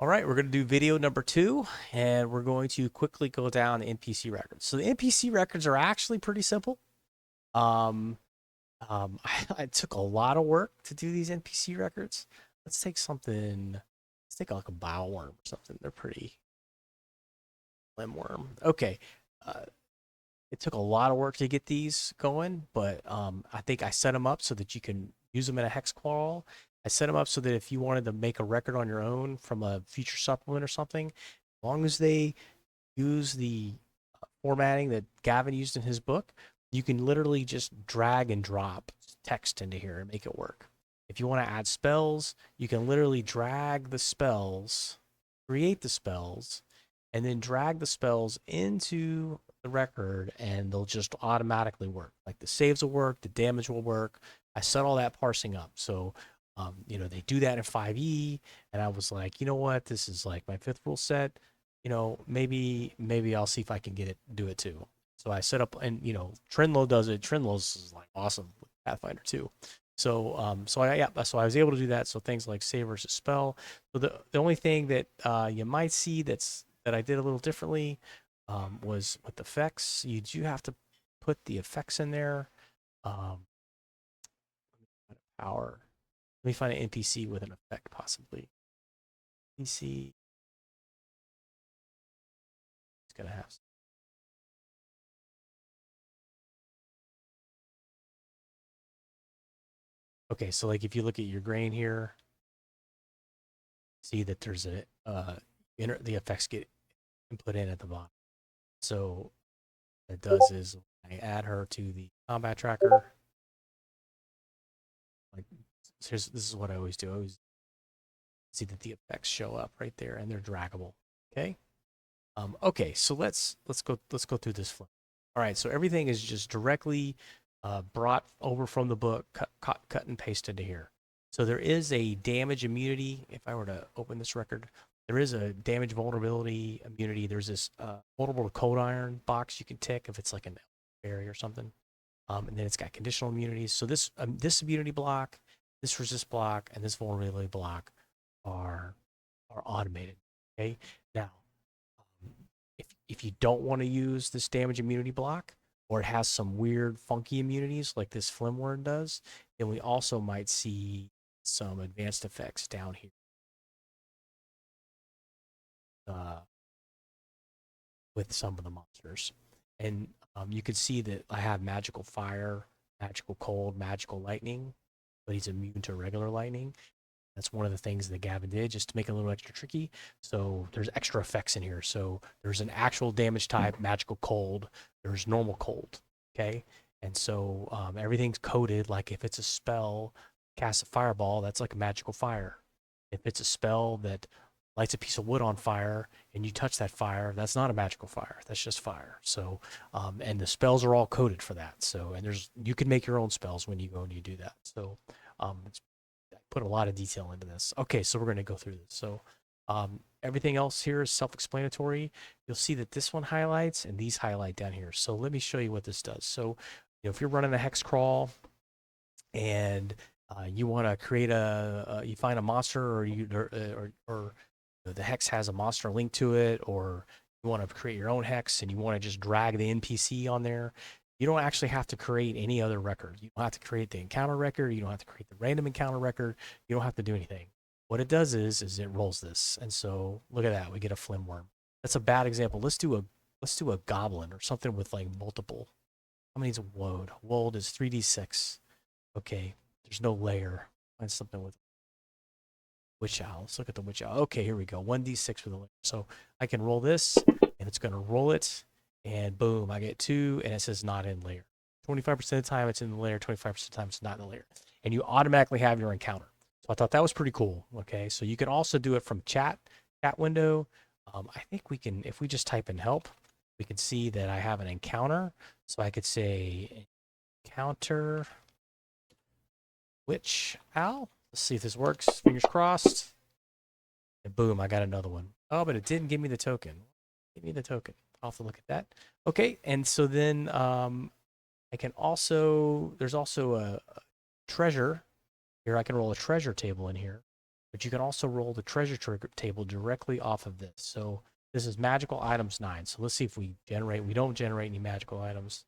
All right, we're going to do video number 2, and we're going to quickly go down the NPC records. So the NPC records are actually pretty simple. Um, it took a lot of work to do these NPC records. Let's take something. Let's take like a bile worm or something. They're pretty limb worm. Okay. Uh, it took a lot of work to get these going, but I think I set them up so that you can use them in a hex crawl. I set them up so that if you wanted to make a record on your own from a feature supplement or something, as long as they use the formatting that Gavin used in his book, you can literally just drag and drop text into here and make it work. If you want to add spells, you can literally drag the spells, create the spells, and then drag the spells into the record and they'll just automatically work. Like the saves will work, the damage will work. I set all that parsing up. So, they do that in 5e, and I was like, you know what? This is like my fifth rule set. Maybe I'll see if I can do it too. So I set up, and Trinlo does it. Trinlo's is like awesome with Pathfinder too. So I was able to do that. So things like save versus spell. So the only thing that you might see that I did a little differently was with effects. You do have to put the effects in there. Um, Power. Let me find an NPC with an effect possibly. NPC. It's gonna have. Okay, so like if you look at your grain here, see that there's the effects get input in at the bottom. So what it does is I add her to the combat tracker. Like this is what I always do. I always see that the effects show up right there and they're draggable. Okay. Okay, so let's go through this flow. All right, so everything is just directly brought over from the book, cut and paste into here. So there is a damage immunity. If I were to open this record, there is a damage vulnerability immunity. There's this vulnerable to cold iron box you can tick if it's like an area or something. And then it's got conditional immunities. So this immunity block, this resist block, and this vulnerability block are are automated. Okay, now if you don't want to use this damage immunity block, or it has some weird funky immunities like this Flimward does, then we also might see some advanced effects down here uh, with some of the monsters. And you can see that I have magical fire, magical cold, magical lightning, but he's immune to regular lightning. That's one of the things that Gavin did just to make it a little extra tricky. So there's extra effects in here. So there's an actual damage type, magical cold. There's normal cold. Okay. And so everything's coded. Like if it's a spell, cast a fireball, that's like a magical fire. If it's a spell that lights a piece of wood on fire and you touch that fire, that's not a magical fire. That's just fire. So, and the spells are all coded for that. So, and you can make your own spells when you go and you do that. So, it's put a lot of detail into this. Okay, so we're going to go through this. So everything else here is self-explanatory. You'll see that this one highlights and these highlight down here. So let me show you what this does. So if you're running a hex crawl and you want to create you find a monster or the hex has a monster linked to it, or you want to create your own hex and you want to just drag the NPC on there, you don't actually have to create any other record. You don't have to create the encounter record. You don't have to create the random encounter record. You don't have to do anything. What it does is it rolls this. And so look at that. We get a flimworm. That's a bad example. Let's do a goblin or something with like multiple. How many is a woad? Woad is 3d6. Okay. There's no layer. Find something with witch owl. Let's look at the witch owl. Okay, here we go. 1d6 with a layer. So I can roll this and it's going to roll it and boom, I get 2 and it says not in layer. 25% of the time it's in the layer, 25% of the time it's not in the layer. And you automatically have your encounter. So I thought that was pretty cool. Okay, so you can also do it from chat window. I think we can, if we just type in help, we can see that I have an encounter. So I could say encounter witch owl. Let's see if this works. Fingers crossed. And boom, I got another one. Oh, but it didn't give me the token. Give me the token. I'll have to look at that. Okay, and so then I can also, there's also a treasure. Here I can roll a treasure table in here. But you can also roll the treasure table directly off of this. So this is magical items 9. So let's see if we generate. We don't generate any magical items.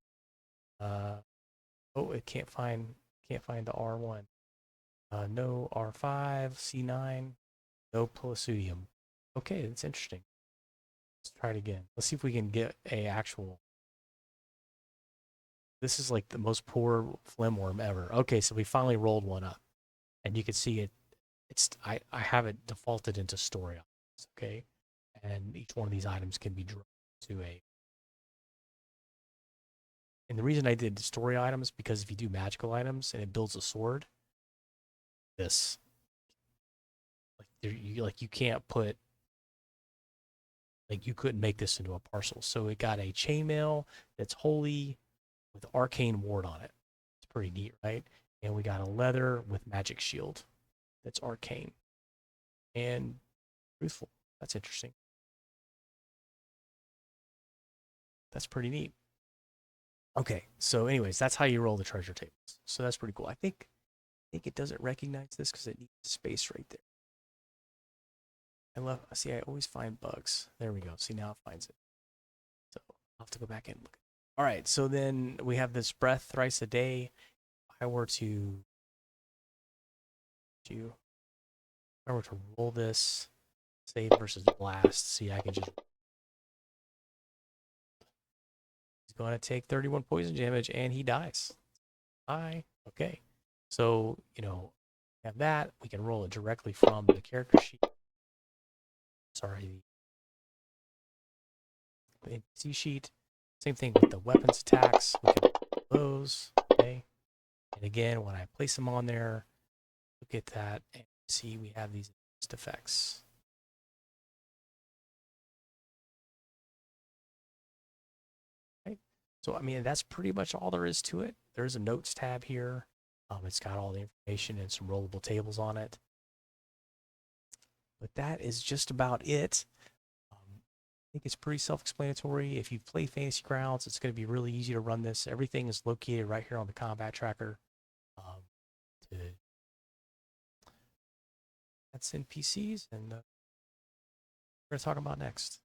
Oh, it can't find the R1. No R5, C9, no Palladium. Okay, that's interesting. Let's try it again. Let's see if we can get a actual. This is like the most poor flimworm ever. Okay, so we finally rolled one up, and you can see it. I have it defaulted into story items. Okay, and each one of these items can be drawn to a. And the reason I did story items because if you do magical items and it builds a sword, this you can't put like you couldn't make this into a parcel. So it got a chainmail that's holy with arcane ward on it. It's pretty neat, right? And we got a leather with magic shield that's arcane and truthful. That's interesting. That's pretty neat. Okay, so anyways, that's how you roll the treasure tables. So that's pretty cool. I think it doesn't recognize this because it needs space right there. I always find bugs. There we go. See, now it finds it. So I'll have to go back and look. All right, so then we have this breath thrice a day. If I were to do, if I were to roll this, save versus blast, see, I can just. He's going to take 31 poison damage and he dies. Bye. Okay. So, have that. We can roll it directly from the character sheet. Sorry, the NPC sheet. Same thing with the weapons attacks. We can roll those. Okay. And again, when I place them on there, look at that and see we have these effects. Okay. So, I mean, that's pretty much all there is to it. There's a notes tab here. It's got all the information and some rollable tables on it. But that is just about it. I think it's pretty self-explanatory. If you've played Fantasy Grounds, it's going to be really easy to run this. Everything is located right here on the combat tracker. Um, to, that's NPCs, and we're going to talk about next.